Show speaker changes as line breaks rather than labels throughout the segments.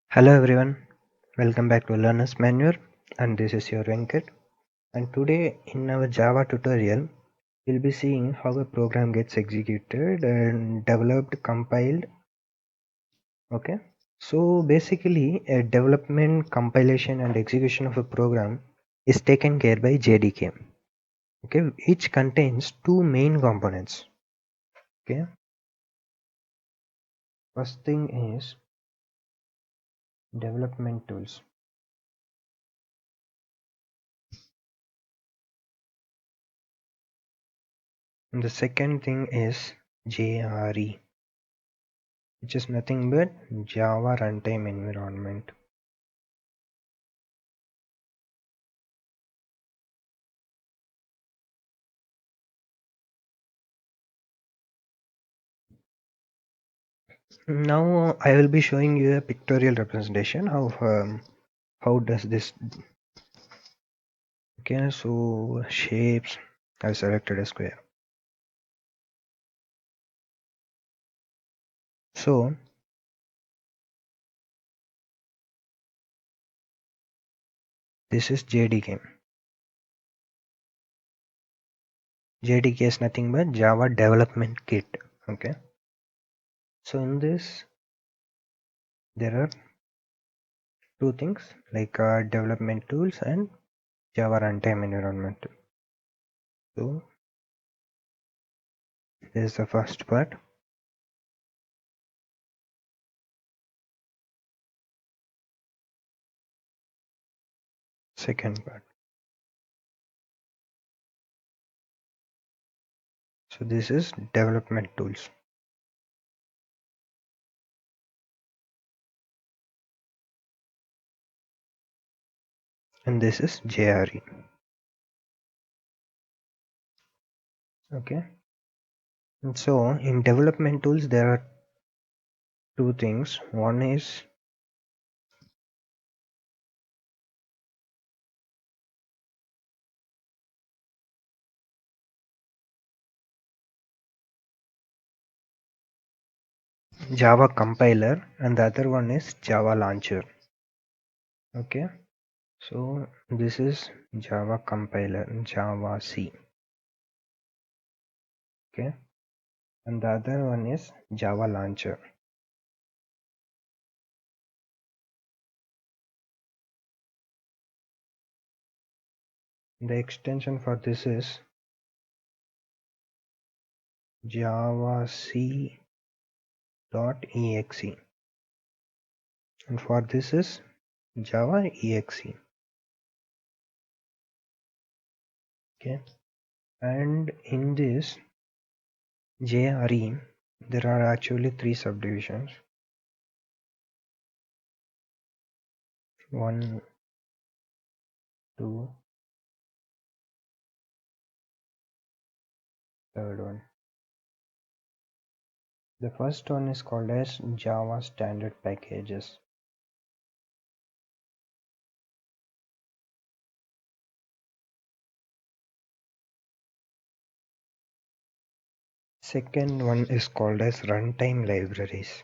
Hello everyone, welcome back to Learner's Manual, and this is your Venkat. And today in our Java tutorial, we'll be seeing how a program gets executed and developed, compiled. Okay, so basically a development, compilation and execution of a program is taken care by JDK. Okay, each contains two main components. Okay, first thing is development tools. And the second thing is JRE, which is nothing but Java Runtime Environment. Now I will be showing you a pictorial representation of how does this. Okay, so shapes. I selected a square. So this is JDK. JDK is nothing but Java Development Kit. Okay. So in this there are two things like development tools and Java Runtime Environment. So this is the first part. Second part. So this is development tools. And this is JRE. Okay. And so in development tools there are two things. One is Java compiler and the other one is Java launcher. Okay, so this is Java compiler, Java C. Okay, and the other one is Java launcher. The extension for this is Java C .exe, and for this is Java exe. Okay, and in this JRE there are actually three subdivisions. One, two, third one. The first one is called as Java standard packages. Second one is called as runtime libraries.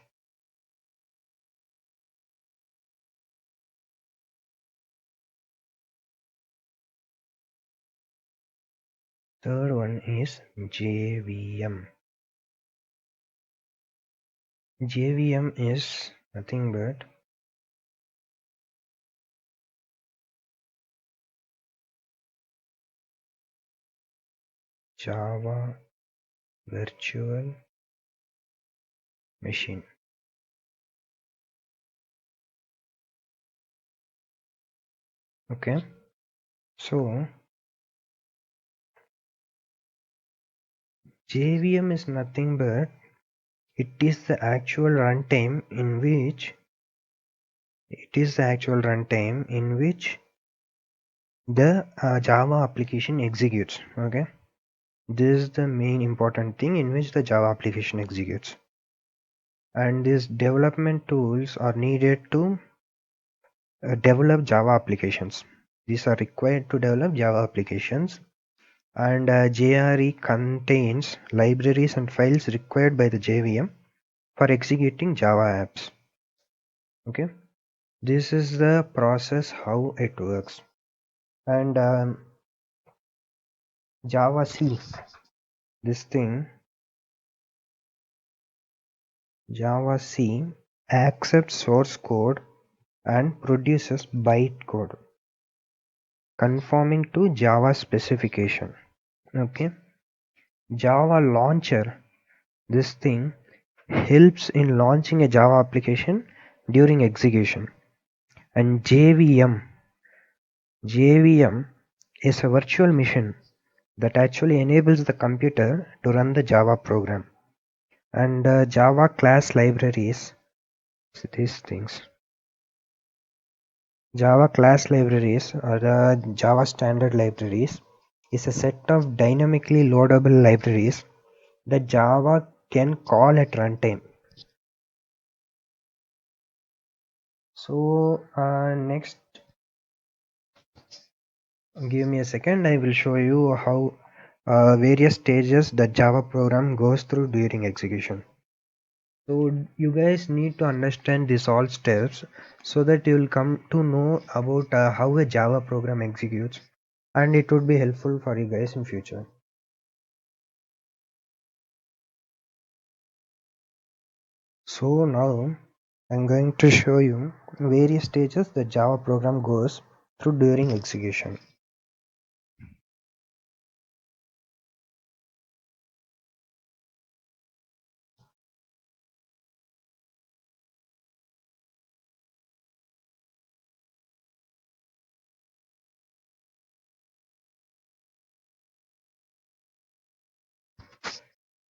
Third one is JVM. JVM is nothing but Java Virtual Machine. Okay, so JVM is nothing but it is the actual runtime in which the Java application executes. Okay, this is the main important thing in which the Java application executes. And these development tools are needed to develop Java applications. These are required to develop Java applications, and JRE contains libraries and files required by the JVM for executing Java apps. Okay, This is the process how it works. And Java C, this thing, Java C accepts source code and produces bytecode conforming to Java specification. Okay, Java launcher, this thing helps in launching a Java application during execution. And JVM is a virtual machine that actually enables the computer to run the Java program. And Java class libraries, these things. Java class libraries or the Java standard libraries is a set of dynamically loadable libraries that Java can call at runtime. So next, give me a second, I will show you how various stages the Java program goes through during execution. So you guys need to understand these all steps so that you will come to know about how a Java program executes, and it would be helpful for you guys in future. So now I'm going to show you various stages the Java program goes through during execution.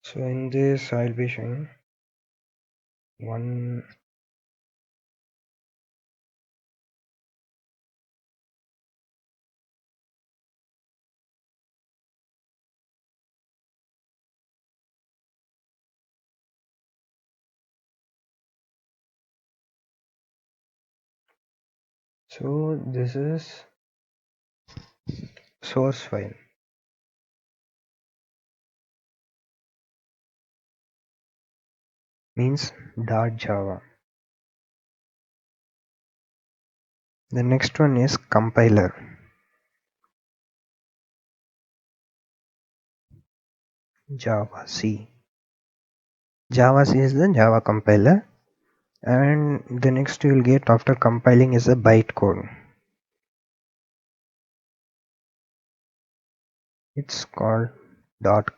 So in this I'll be showing one. So this is source file, means .java. The next one is compiler, Java C. Java C is the Java compiler, and the next you will get after compiling is a bytecode. It's called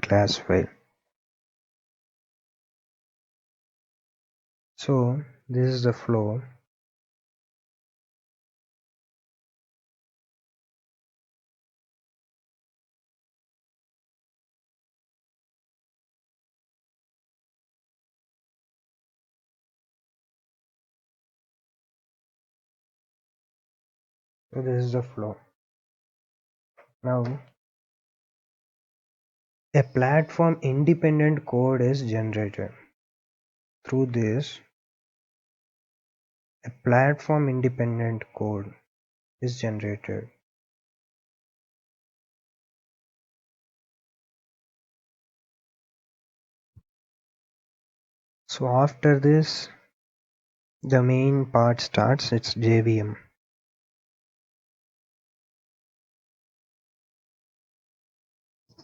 .class file. So this is the flow. So this is the flow. Now a platform independent code is generated. Through this, a platform independent code is generated. So after this, the main part starts. It's JVM.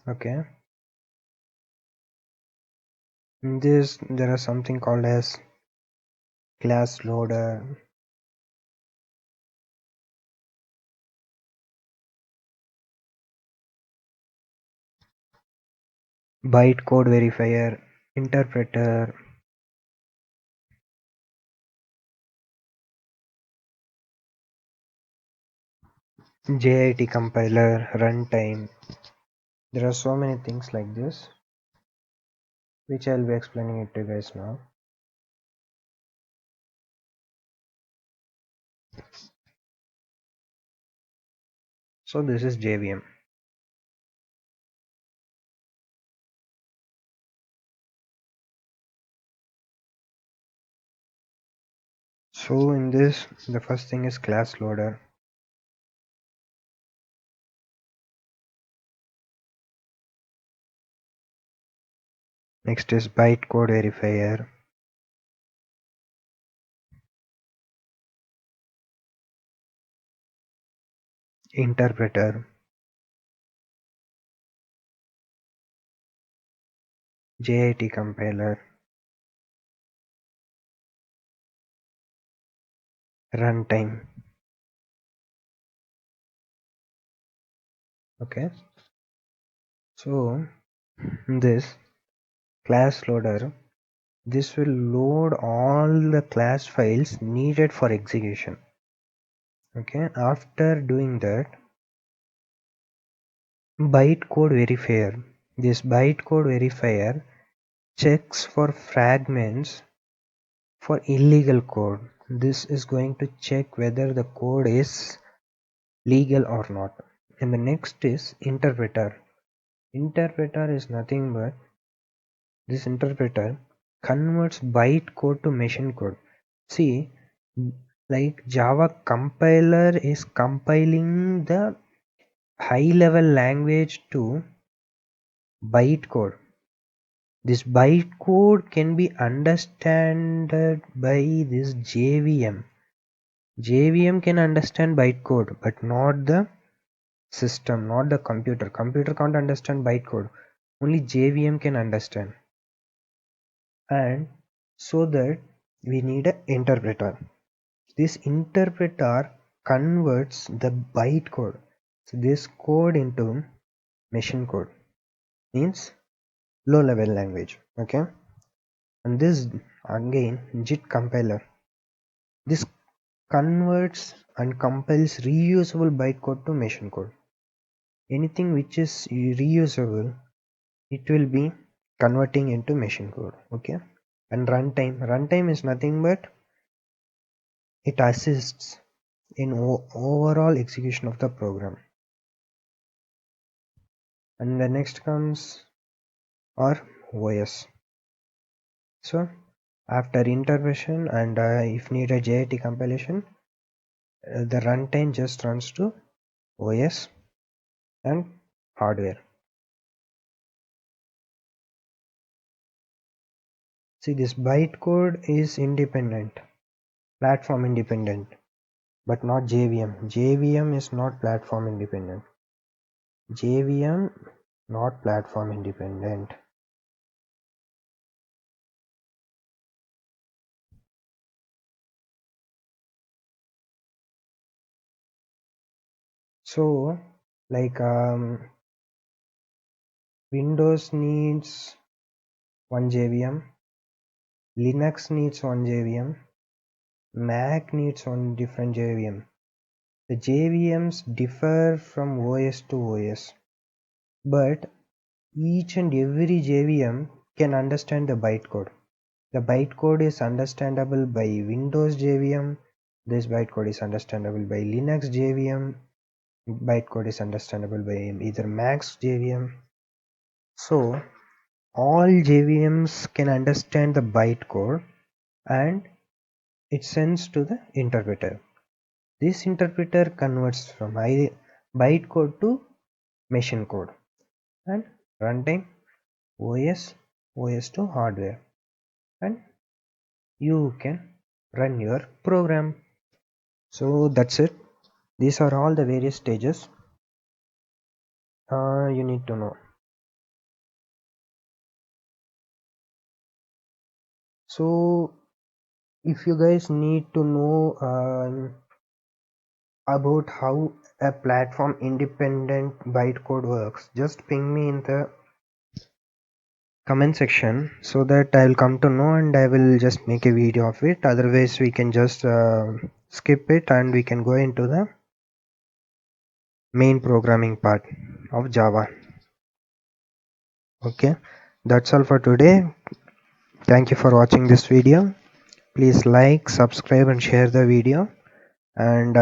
Okay. In this, there are something called as class loader, bytecode verifier, interpreter, JIT compiler, runtime. There are so many things like this, which I'll be explaining it to you guys now. So this is JVM. So in this, the first thing is class loader. Next is bytecode verifier. interpreter, JIT compiler, runtime. Okay, so this class loader, this will load all the class files needed for execution. Okay, after doing that, bytecode verifier. This bytecode verifier checks for fragments for illegal code. This is going to check whether the code is legal or not. And the next is interpreter. Interpreter is nothing but this interpreter converts bytecode to machine code. See, like Java compiler is compiling the high level language to bytecode. This bytecode can be understood by this JVM. JVM can understand bytecode, but not the system, not the computer. Computer can't understand bytecode. Only JVM can understand. And so that we need an interpreter. This interpreter converts the bytecode, so this code, into machine code, means low level language. Okay, and this again JIT compiler, this converts and compiles reusable bytecode to machine code. Anything which is reusable, it will be converting into machine code. Okay, and runtime is nothing but it assists in overall execution of the program. And the next comes our OS. So after intervention and if needed JIT compilation, the runtime just runs to OS and hardware. See, this bytecode is independent, platform independent, but not JVM. JVM is not platform independent. JVM not platform independent. So like Windows needs one JVM, Linux needs one JVM, Mac needs one different JVM. The JVMs differ from OS to OS, but each and every JVM can understand the bytecode. The bytecode is understandable by Windows JVM, this bytecode is understandable by Linux JVM, bytecode is understandable by either Mac's JVM. So all JVMs can understand the bytecode and it sends to the interpreter. This interpreter converts from bytecode to machine code and runtime OS to hardware, and you can run your program. So that's it. These are all the various stages you need to know. So if you guys need to know about how a platform independent bytecode works, just ping me in the comment section so that I'll come to know and I will just make a video of it. Otherwise we can just skip it and we can go into the main programming part of Java. Okay, that's all for today. Thank you for watching this video. Please like, subscribe and share the video, and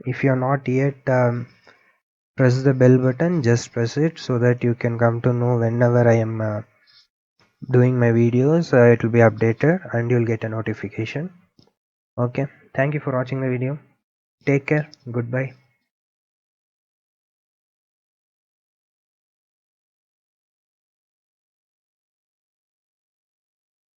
if you are not yet press the bell button, just press it so that you can come to know whenever I am doing my videos. It will be updated and you'll get a notification. Okay, thank you for watching the video. Take care. Goodbye.